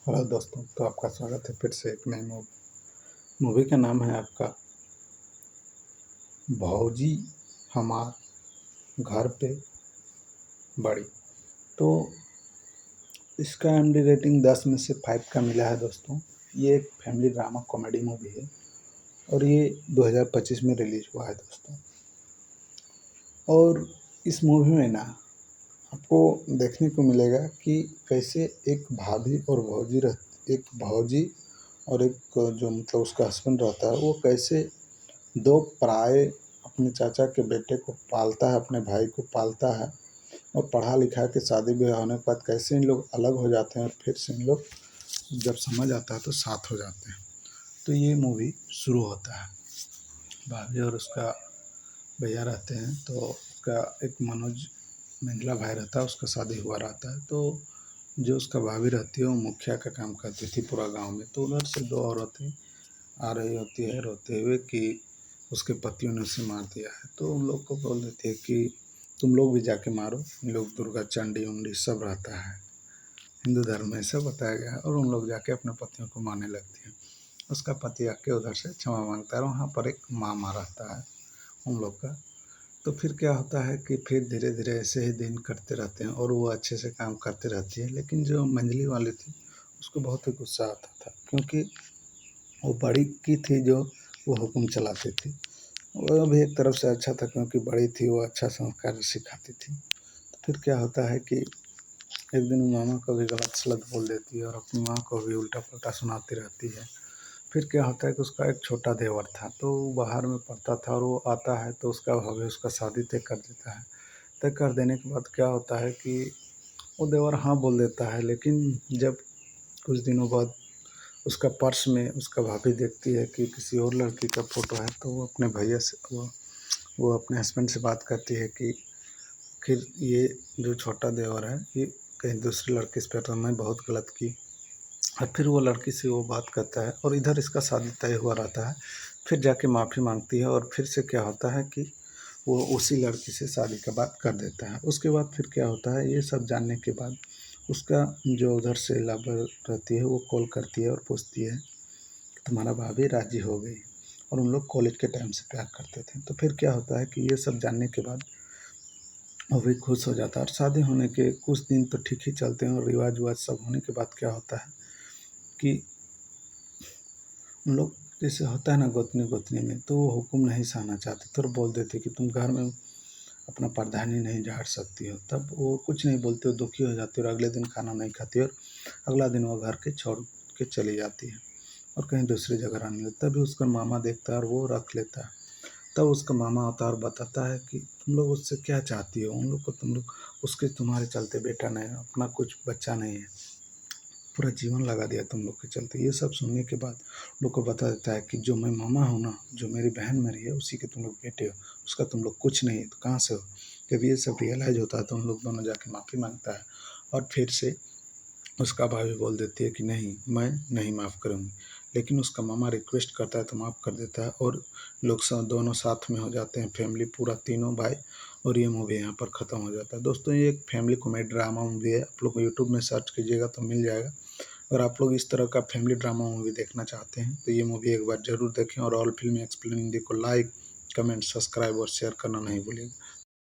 Hello दोस्तों, तो आपका स्वागत है फिर से एक नई मूवी। मूवी का नाम है आपका भौजी हमार घर पे बड़ी। तो इसका एमडी रेटिंग 10 में से 5 का मिला है दोस्तों। ये एक फैमिली ड्रामा कॉमेडी मूवी है और ये 2025 में रिलीज हुआ है दोस्तों। और इस मूवी में ना आपको देखने को मिलेगा कि कैसे एक भाभी और भौजी एक भौजी और एक जो मतलब उसका हस्बैंड रहता है, वो कैसे दो पराए अपने चाचा के बेटे को पालता है, अपने भाई को पालता है और पढ़ा लिखा के शादी ब्याह होने के बाद कैसे इन लोग अलग हो जाते हैं और फिर से इन लोग जब समझ आता है तो साथ हो जाते हैं। तो ये मूवी शुरू होता है, भाभी और उसका भैया रहते हैं। तो उसका एक मनोज मंगला भाई रहता है, उसका शादी हुआ रहता है। तो जो उसका भाभी रहती है वो मुखिया का काम करती थी पूरा गांव में। तो उधर से दो औरतें आ रही होती है रोते हुए कि उसके पतियों ने उसे मार दिया है। तो उन लोग को बोल देती है कि तुम लोग भी जाके मारो। इन लोग दुर्गा चंडी उंडी सब रहता है, हिंदू धर्म में सब बताया गया है। और उन लोग जाके अपने पतियों को मारने लगती है। उसका पति आके उधर से क्षमा मांगता है और वहाँ पर एक मामा रहता है उन लोग का। तो फिर क्या होता है कि फिर धीरे धीरे ऐसे ही दिन करते रहते हैं और वो अच्छे से काम करते रहती है। लेकिन जो मंजली वाली थी उसको बहुत ही गुस्सा आता था, क्योंकि वो बड़ी की थी जो वो हुक्म चलाती थी। वो भी एक तरफ से अच्छा था, क्योंकि बड़ी थी, वो अच्छा संस्कार सिखाती थी। तो फिर क्या होता है कि एक दिन वो मामा को भी गलत सलत बोल देती है और अपनी माँ को भी उल्टा पुल्टा सुनाती रहती है। फिर क्या होता है कि उसका एक छोटा देवर था, तो वो बाहर में पढ़ता था और वो आता है तो उसका भाभी उसका शादी तय कर देता है। तय कर देने के बाद क्या होता है कि वो देवर हाँ बोल देता है। लेकिन जब कुछ दिनों बाद उसका पर्स में उसका भाभी देखती है कि किसी और लड़की का फ़ोटो है, तो वो अपने भैया से वो अपने हस्बैंड से बात करती है कि फिर ये जो छोटा देवर है ये कहीं दूसरी लड़की से तो मैं बहुत गलत की। और फिर वो लड़की से वो बात करता है और इधर इसका शादी तय हुआ रहता है। फिर जाके माफ़ी मांगती है और फिर से क्या होता है कि वो उसी लड़की से शादी का बात कर देता है। उसके बाद फिर क्या होता है, ये सब जानने के बाद उसका जो उधर से लवर रहती है वो कॉल करती है और पूछती है कि तुम्हारा भाभी राजी हो गई। और उन लोग कॉलेज के टाइम से प्यार करते थे। तो फिर क्या होता है कि ये सब जानने के बाद वो भी खुश हो जाता है। और शादी होने के कुछ दिन तो ठीक ही चलते हैं और रिवाज उवाज सब होने के बाद क्या होता है कि उन लोग जैसे होता है ना गोतनी गोतनी में, तो वो हुक्म नहीं सहना चाहते थे और बोल देते कि तुम घर में अपना प्रधानी नहीं झाड़ सकती हो। तब वो कुछ नहीं बोलती, वो दुखी हो जाती है और अगले दिन खाना नहीं खाती और अगला दिन वो घर के छोड़ के चली जाती है और कहीं दूसरी जगह रहने लगता है। तभी उसका मामा देखता है और वो रख लेता है। तब उसका मामा आता है और बताता है कि तुम लोग उससे क्या चाहती हो, उन लोग को तुम लोग उसके तुम्हारे चलते बेटा नहीं है, अपना कुछ बच्चा नहीं है, पूरा जीवन लगा दिया तुम लोग के चलते। ये सब सुनने के बाद लोग को बता देता है कि जो मैं मामा हूँ ना, जो मेरी बहन मरी है उसी के तुम लोग बेटे हो, उसका तुम लोग कुछ नहीं है, तो कहाँ से हो। जब ये सब रियलाइज होता है तो उन लोग दोनों जाके माफ़ी मांगता है और फिर से उसका भाभी बोल देती है कि नहीं, मैं नहीं माफ़ करूँगी। लेकिन उसका मामा रिक्वेस्ट करता है तो माफ़ कर देता है और लोग सब दोनों साथ में हो जाते हैं, फैमिली पूरा तीनों भाई। और ये मूवी यहाँ पर ख़त्म हो जाता है। दोस्तों ये एक फैमिली कॉमेडी ड्रामा मूवी है, आप लोग यूट्यूब में सर्च कीजिएगा तो मिल जाएगा। अगर आप लोग इस तरह का फैमिली ड्रामा मूवी देखना चाहते हैं तो ये मूवी एक बार ज़रूर देखें। और ऑल फिल्म एक्सप्लेन हिंदी को लाइक, कमेंट, सब्सक्राइब और शेयर करना नहीं भूलिएगा।